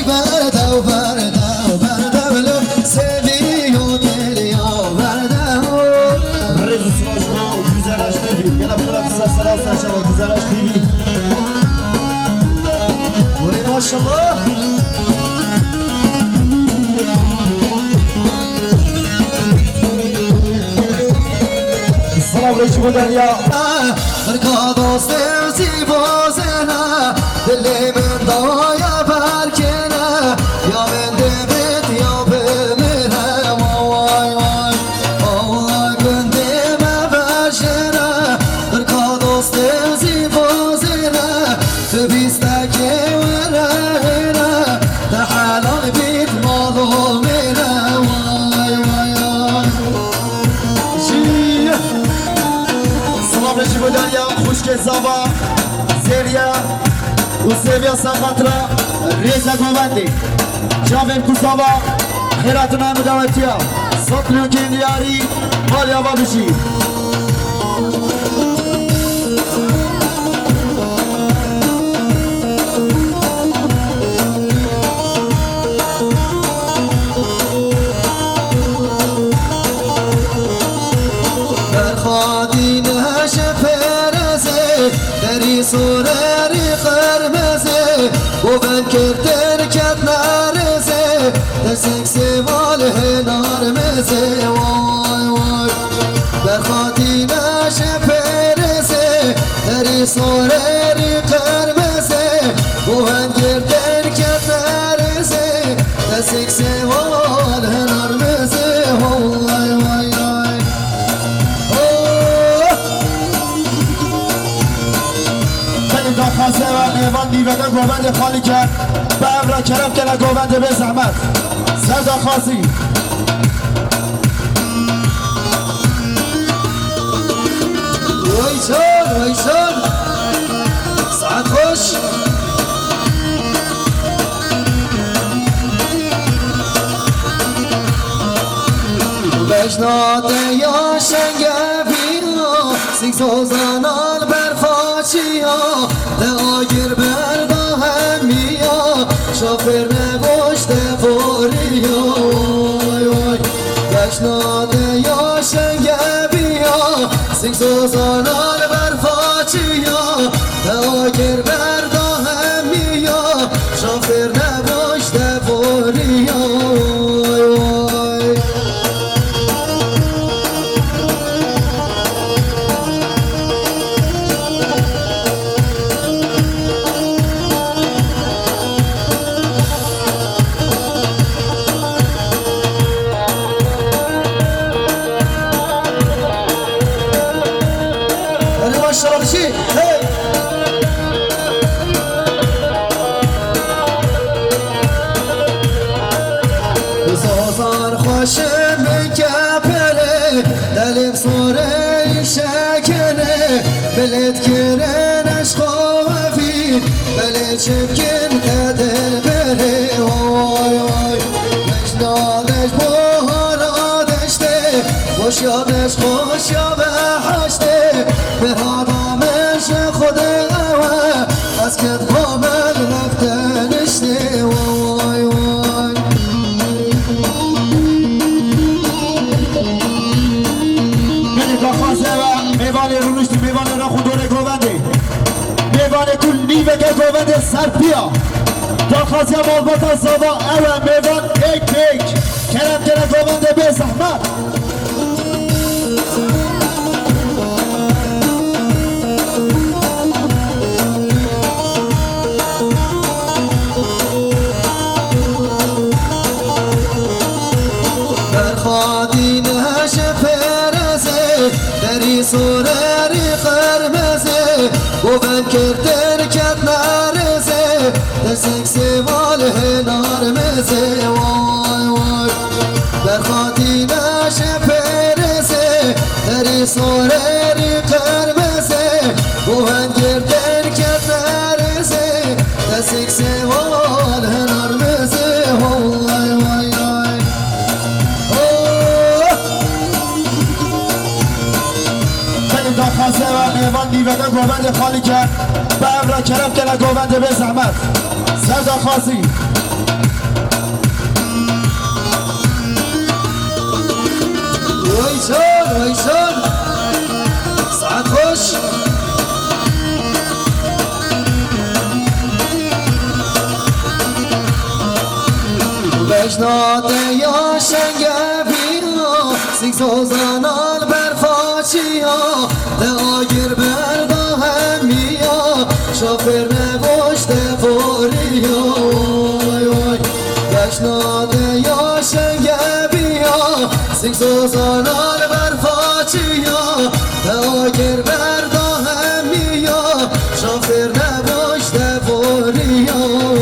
برده و برده و برده بلو سوی و دلیا برده رز سراج ما güzel TV yine bu kadar kısa sıra saçma güzel TV ولی ماشالله Salam reji bu derya برکا دوستم زیبازنه دلی من دایا برکنه یا من دمت یا بمیره وای وای وای من دمه برشنه برکا دوستم زیبازنه تو بیستکی ورهنه ده حلال بیت مالو منه وای وای Salam reji bu derya خوشک زابا زریا و سویا سخاطرا رزا گوندی جاوید کوساوا خیرات نام دعوتیا سطلو کندیاری مالیا بابشی سورری قرمزه و من کردر کت نرزه دستک سوال نارمزه وای وای در خاطی نشه پرزه دری سورری قرمزه و من کردر کت نرزه دستک سوال نارمزه وای وای وای خاصه و ایوان دیوگه گوبند خالی کرد به امرا کرم کنه گوبند به زحمت سردا خاصی ویسان ویسان ساعت خوش بشناد یا شنگه بیا سیک سوزان برفاچیا دعایر بردا همیا شافر نگوشت فوریا بشناد یا شنگه بیا سیک سوزان برفاچیا دعایر بردا همیا شافر نگوشت فوریا خوشم کپره دلم سوره شکنه بلد کرنش خوفی بلد شکن قدر بره وای وای مجنانش بهارا دشته خوش یادش خوش یا به حشته به آدمش خوده از کت کامل رفتنشته وای وای میوان رونشتی میوان را خودوره گوونده میوان کل نیوگه گوونده سرپیا داخازی مالباتا سابا اول میوان ایک پیک کرم کنه گوونده به زحمت سورری قرمزه و من کردر کت نرزه دستک سوال نارمزه وای وای در خاطی نشه پرزه دری سورری قرمزه و من کردر کت نرزه دستک سوال نارمزه وای وای وای خاصه و ایوان دیوگه گوبند خالی کرد به امرا کرم کنه گوبند به زحمت سردا خاصی ویسان ساعت خوش بشنات یا شنگه بیا سیک سوزان البرفاچی ها دعایر بردا همیا شافر نباشت فوریا بشنات یا شنگه بیا سیک سوزان البرفاچی ها دعایر بردا همیا شافر نباشت فوریا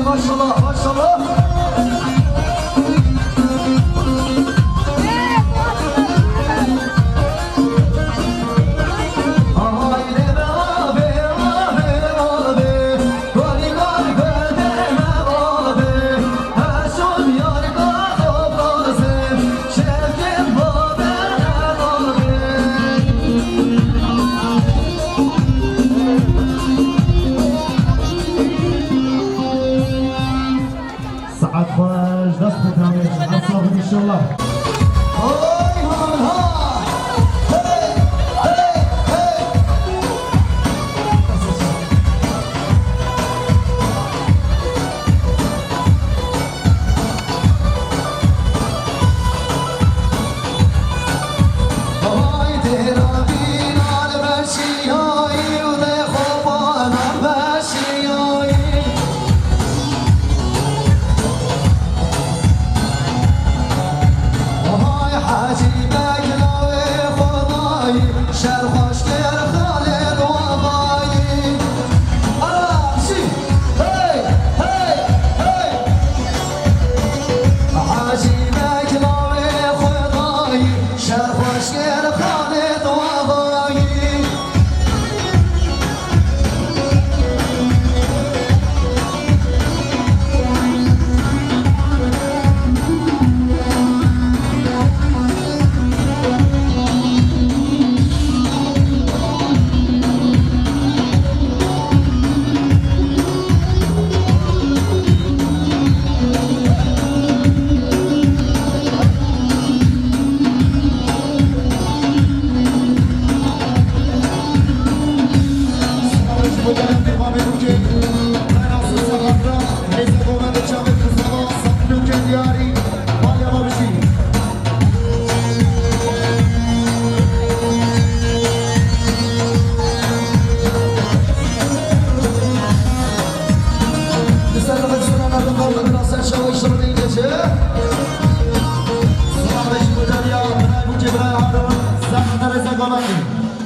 Maşallah maşallah. ساعت خوش دست بکنید اصلا انشالله های ها ها هی هی هی های تهران بینال بشی هایی و ده خوبان بشی هایی شهر خوشگر خالد و آقایی آرامشی هی هی هی حاجی مکلاوی خدایی شهر خوشگر خالد و آقایی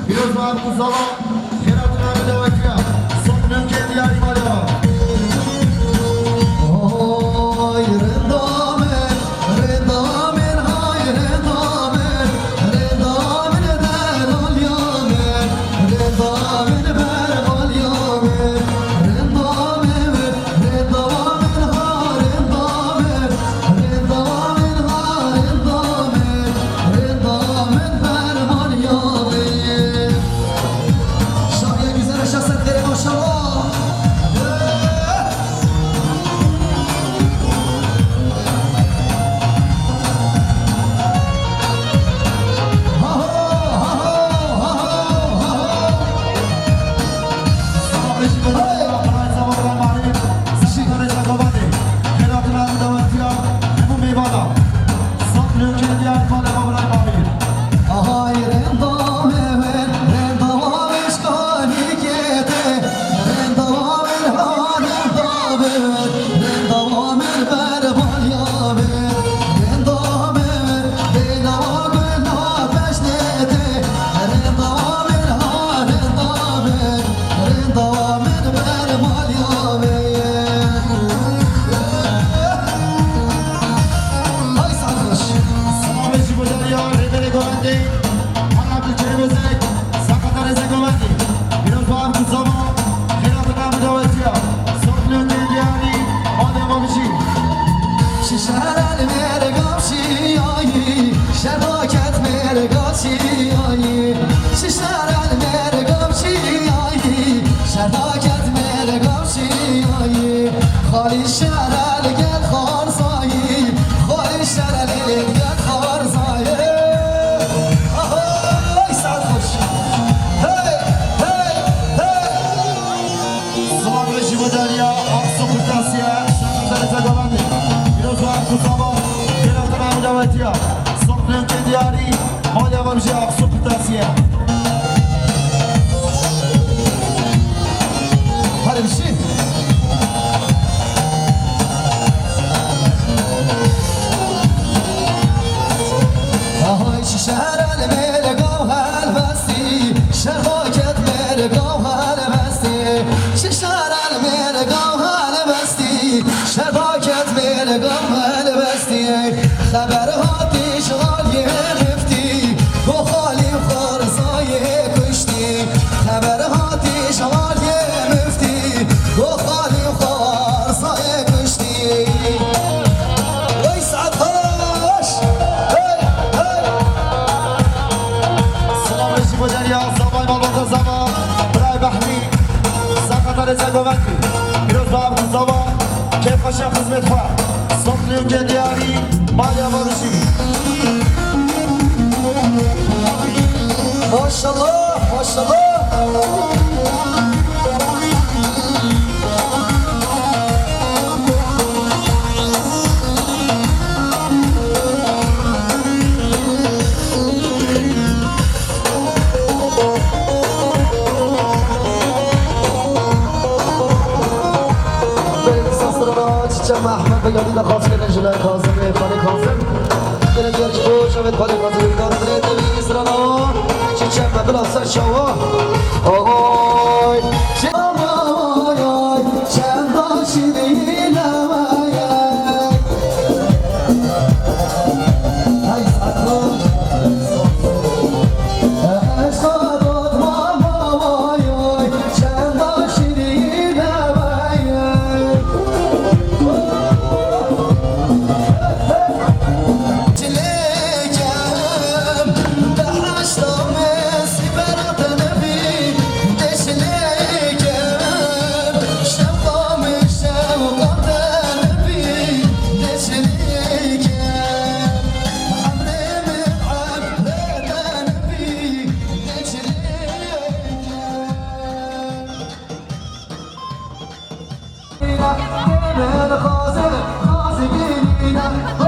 Biraz daha bu zaman Herat'ın devam ediyor. Son ülke diyarı var. Oy rendamen, rendamen, hay rendamen, rendamen der alyamen, rendamen ber alyamen, rendamen, rendamen ha rendamen, rendamen ha rendamen, rendamen ber alyamen. Şahiye güzel şahsiyetleri maşallah. خالی شرل گل خارزایی خالی شرل گل خارزایی آهای سعد خوش هی هی هی سلام رژیم دریا آقسو کرداسیه سلام در زگاوندی بیروز و کسابا گرفتن همه دواتیا صبح که دیاری مالی و بشه آقسو کرداسیه هلی بشید شهر الملك وهالبستي زمان برای بحری سقط رزا گوندی پیروز با عبد زمان کیف خشم خزمت خواه صفلیون جدیاری مالیا بارشی ماشالله ماشالله احمد بگردی دخواست کنه جلوی کاظمی خالی کاظم دل گرج بوش امید خالی کاظمی کار دلی دویز رانا چیچه مبلا سر شوا آقای آقای چند باشیدی نمایی ای سکر عشق بود مامای چند باشیدی نمایی من خازن خازقين